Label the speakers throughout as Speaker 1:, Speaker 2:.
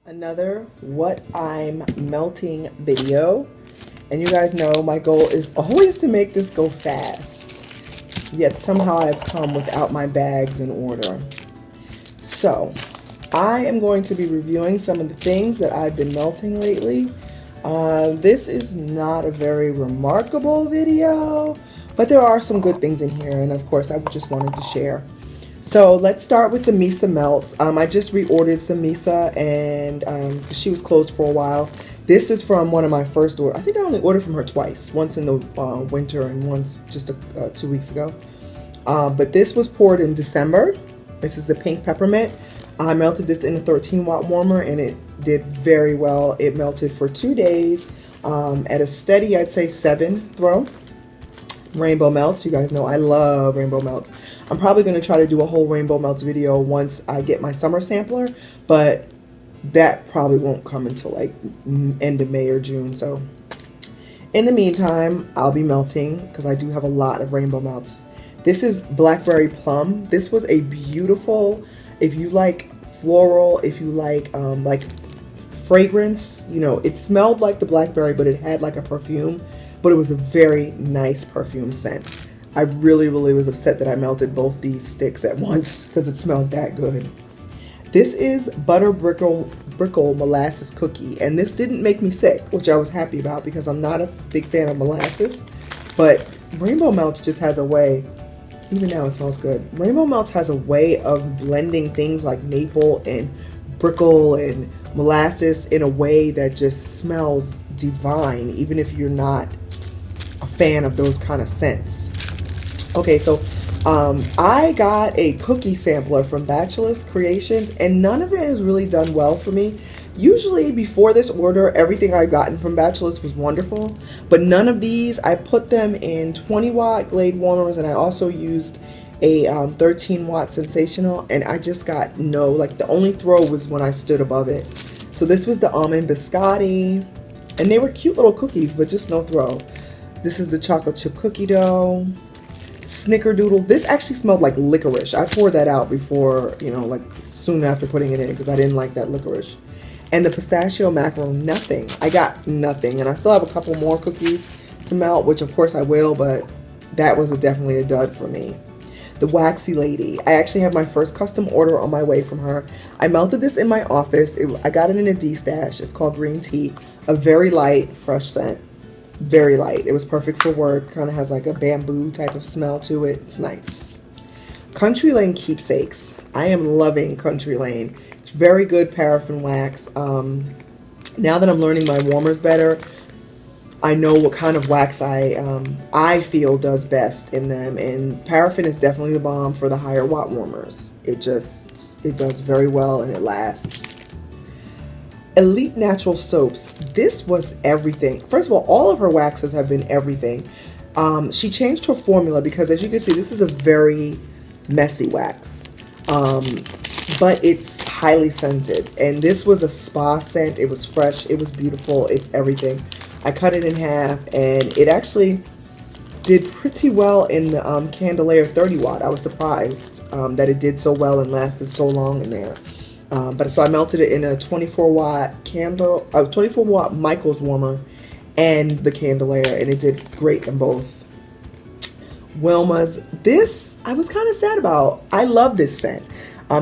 Speaker 1: Another what I'm melting video, and you guys know my goal is always to make this go fast, yet somehow I've come without my bags in order. So I am going to be reviewing some of the things that I've been melting lately. This is not a very remarkable video, but there are some good things in here, and of course I just wanted to share. So let's start with the Mesa Melts. I just reordered some Mesa, and she was closed for a while. This is from one of my first orders. I think I only ordered from her twice, once in the winter and once just 2 weeks ago. But this was poured in December. This is the pink peppermint. I melted this in a 13-watt warmer, and it did very well. It melted for 2 days at a steady, I'd say 7 throw. Rainbow melts. You guys know I love rainbow melts. I'm probably going to try to do a whole rainbow melts video once I get my summer sampler, but that probably won't come until like end of May or June. So in the meantime, I'll be melting because I do have a lot of rainbow melts. This is blackberry plum. This was a beautiful, if you like floral, if you like fragrance, you know, it smelled like the blackberry, but it had like a perfume. But it was a very nice perfume scent. I really was upset that I melted both these sticks at once because it smelled that good. This is butter brickle molasses cookie, and this didn't make me sick, which I was happy about because I'm not a big fan of molasses. But Rainbow Melts just has a way, even now it smells good. Rainbow Melts has a way of blending things like maple and brickle and molasses in a way that just smells divine, even if you're not a fan of those kind of scents. Okay, so I got a cookie sampler from Bachelor's Creations, and none of it has really done well for me. Usually before this order, everything I've gotten from Bachelor's was wonderful, but none of these. I put them in 20-watt Glade warmers, and I also used a 13-watt Sensational, and I just got no, like the only throw was when I stood above it. So this was the Almond Biscotti, and they were cute little cookies, but just no throw. This is the chocolate chip cookie dough. Snickerdoodle. This actually smelled like licorice. I poured that out before, you know, like soon after putting it in because I didn't like that licorice. And the pistachio macaron, nothing. I got nothing. And I still have a couple more cookies to melt, which of course I will, but that was definitely a dud for me. The Waxy Lady. I actually have my first custom order on my way from her. I melted this in my office. I got it in a D-stash. It's called Green Tea. A very light, fresh scent. Very light. It was perfect for work. Kind of has like a bamboo type of smell to it. It's nice. Country Lane Keepsakes. I am loving Country Lane. It's very good paraffin wax. Now that I'm learning my warmers better, I know what kind of wax I feel does best in them, and paraffin is definitely the bomb for the higher watt warmers. It does very well and it lasts. Elite Natural Soaps. This was everything. First of all of her waxes have been everything. She changed her formula because, as you can see, this is a very messy wax. But it's highly scented. And this was a spa scent. It was fresh. It was beautiful. It's everything. I cut it in half, and it actually did pretty well in the Candelaire 30-watt. I was surprised that it did so well and lasted so long in there. But so I melted it in a 24-watt Michaels warmer and the Candelaire, and it did great in both. Wilma's. This I was kind of sad about. I love this scent.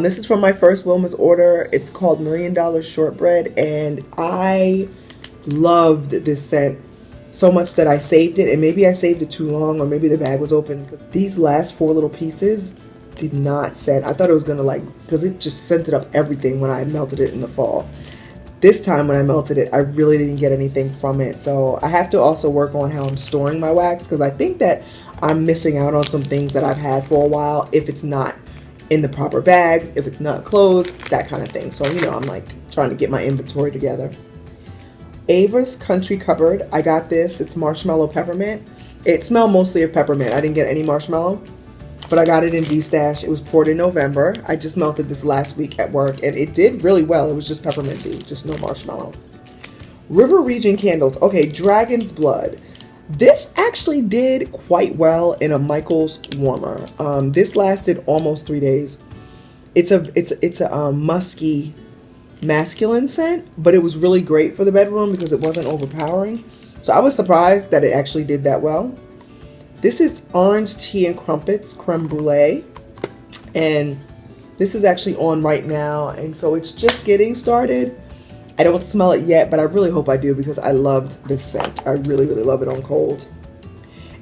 Speaker 1: This is from my first Wilma's order. It's called $1 Million Shortbread, and I loved this scent so much that I saved it, and maybe I saved it too long, or maybe the bag was open. These last 4 little pieces did not scent. I thought it was gonna because it just scented up everything when I melted it in the fall. This time when I melted it, I really didn't get anything from it. So I have to also work on how I'm storing my wax, because I think that I'm missing out on some things that I've had for a while if it's not in the proper bags, if it's not closed, that kind of thing. So, you know, I'm like trying to get my inventory together. Ava's Country Cupboard. I got this. It's marshmallow peppermint. It smelled mostly of peppermint. I didn't get any marshmallow, but I got it in D-stash. It was poured in November. I just melted this last week at work, and it did really well. It was just pepperminty, just no marshmallow. River Region Candles. Okay, Dragon's Blood. This actually did quite well in a Michaels warmer. This lasted almost 3 days. It's a musky masculine scent, but it was really great for the bedroom because it wasn't overpowering. So I was surprised that it actually did that well. This is Orange Tea and Crumpets Creme Brulee, and this is actually on right now, and so it's just getting started. I don't smell it yet, but I really hope I do because I loved this scent. I really, really love it on cold.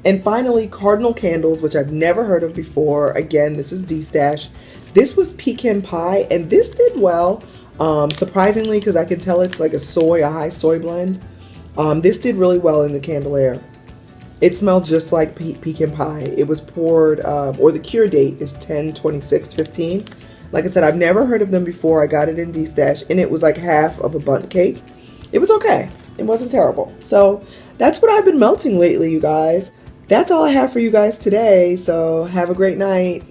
Speaker 1: And finally, Cardinal Candles, which I've never heard of before. Again, this is D-Stash. This was Pecan Pie, and this did well, surprisingly, because I can tell it's like a high soy blend. This did really well in the Candelier. It smelled just like pecan pie. It was poured, or the cure date is 10/26/15. Like I said, I've never heard of them before. I got it in D-Stash, and it was like half of a bundt cake. It was okay. It wasn't terrible. So that's what I've been melting lately, you guys. That's all I have for you guys today. So have a great night.